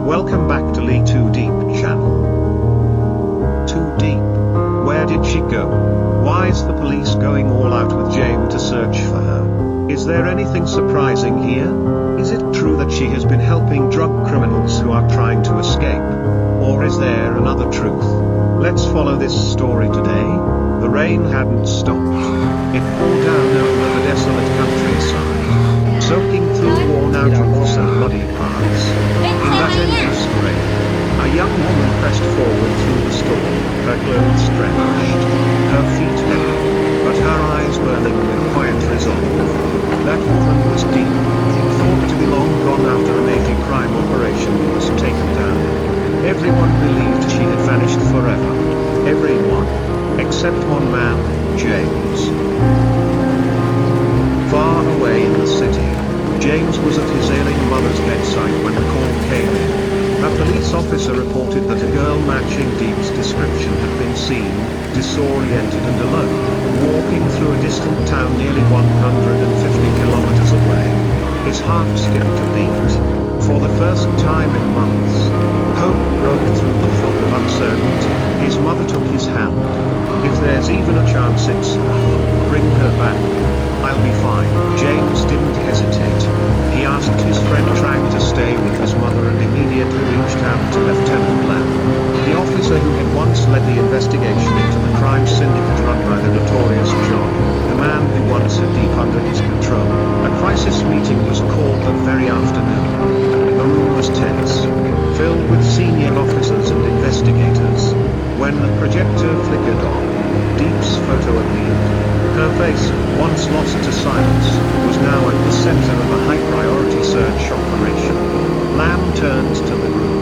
Welcome back to Lee Too Deep channel. Too deep? Where did she go? Why is the police going all out with Jane to search for her? Is there anything surprising here? Is it true that she has been helping drug criminals who are trying to escape? Or is there another truth? Let's follow this story today. The rain hadn't stopped. It poured down over the desolate countryside, soaking through worn-out roofs and muddy paths. In that endless rain, a young woman pressed forward through the storm, her clothes drenched, her feet heavy, but her eyes burning with quiet resolve. That woman was Deep, thought to be long gone after a major crime operation was taken down. Everyone believed she had vanished forever. Everyone, except one man, James. Far away in the city, James was at his ailing mother's bedside when the call came in. A police officer reported that a girl matching Deep's description had been seen, disoriented and alone, walking through a distant town nearly 150 kilometers away. His heart skipped a beat. For the first time in months, hope broke through the fog of uncertainty. His mother took his hand. If there's even a chance, bring her back. I'll be fine. James didn't hesitate. He asked his friend Trang to stay with his mother and immediately reached out to Lieutenant Lam, the officer who had once led the investigation into the crime syndicate run by the notorious John, the man who once had Deep under his control. A crisis meeting was called that very afternoon. The room was tense, filled with senior officers and investigators. When the projector flickered on, Deep's photo appeared. Her face, once lost to silence, was now at the center of a high-priority search operation. Lam turned to the group.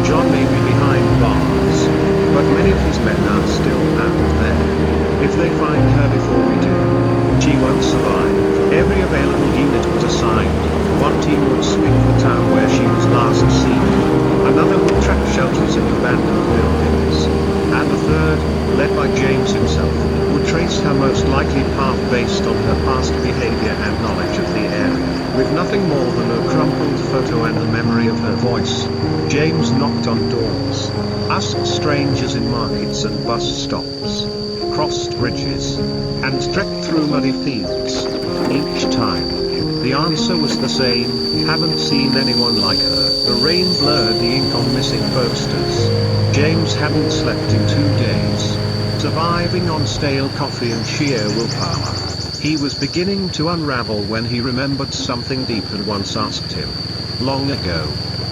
John may be behind bars, but many of his men are still out there. If they find her before we do, she won't survive. Every available unit was assigned. One team would sweep the town where she was last seen. Another would track shelters in abandoned buildings. And a third, led by James himself, would trace her most likely path based on her past behavior and knowledge of the area. With nothing more than a crumpled photo and the memory of her voice, James knocked on doors, asked strangers in markets and bus stops, crossed bridges, and trekked through muddy fields. Each time, the answer was the same: haven't seen anyone like her. The rain blurred the ink on missing posters. James hadn't slept in 2 days, surviving on stale coffee and sheer willpower. He was beginning to unravel when he remembered something Deep had once asked him. Long ago.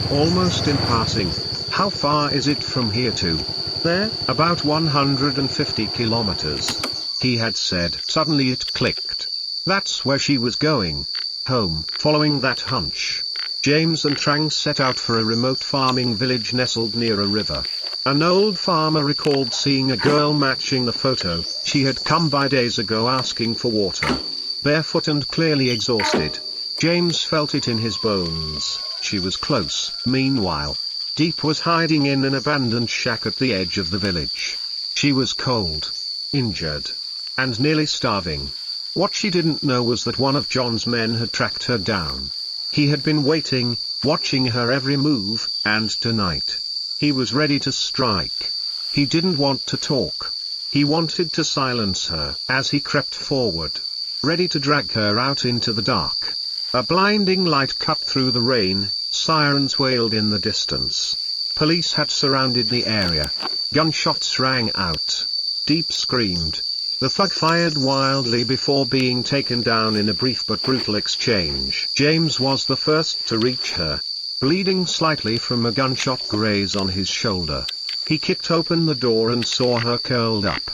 Almost in passing. How far is it from here to there? About 150 kilometers. He had said. Suddenly it clicked. That's where she was going. Home. Following that hunch, James and Trang set out for a remote farming village nestled near a river. An old farmer recalled seeing a girl matching the photo. She had come by days ago asking for water. Barefoot and clearly exhausted. James felt it in his bones. She was close. Meanwhile, Deep was hiding in an abandoned shack at the edge of the village. She was cold, injured, and nearly starving. What she didn't know was that one of John's men had tracked her down. He had been waiting, watching her every move, and tonight, he was ready to strike. He didn't want to talk. He wanted to silence her. As he crept forward, ready to drag her out into the dark, a blinding light cut through the rain. Sirens wailed in the distance. Police had surrounded the area. Gunshots rang out. Deep screamed. The thug fired wildly before being taken down in a brief but brutal exchange. James was the first to reach her, bleeding slightly from a gunshot graze on his shoulder. He kicked open the door and saw her curled up,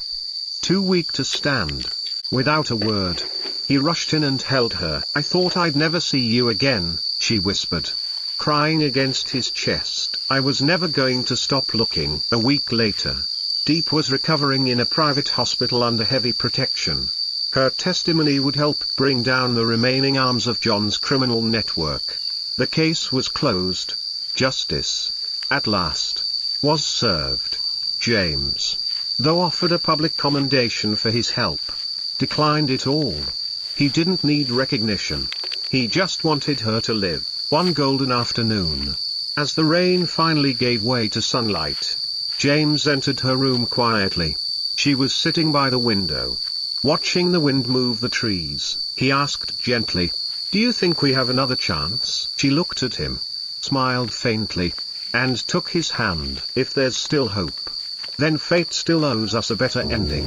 too weak to stand. Without a word, he rushed in and held her. I thought I'd never see you again, she whispered, crying against his chest. I was never going to stop looking. A week later, Deep was recovering in a private hospital under heavy protection. Her testimony would help bring down the remaining arms of John's criminal network. The case was closed. Justice, at last, was served. James, though offered a public commendation for his help, declined it all. He didn't need recognition. He just wanted her to live. One golden afternoon, As the rain finally gave way to sunlight, James entered her room quietly. She was sitting by the window, watching the wind move the trees. He asked gently, "Do you think we have another chance?" She looked at him, smiled faintly, and took his hand. "If there's still hope, then fate still owes us a better ending."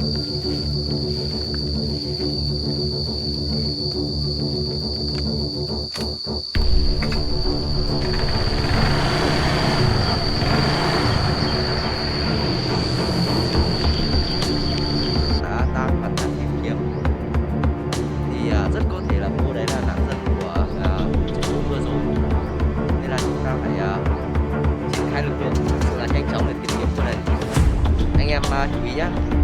Đã tan thành nàng tìm kiếm thì rất có thể là cô đấy là nạn nhân của sự cố vừa rồi, nên là chúng ta phải triển khai lực lượng thật sự là nhanh chóng để tìm kiếm cô này. Anh em chú ý nhé.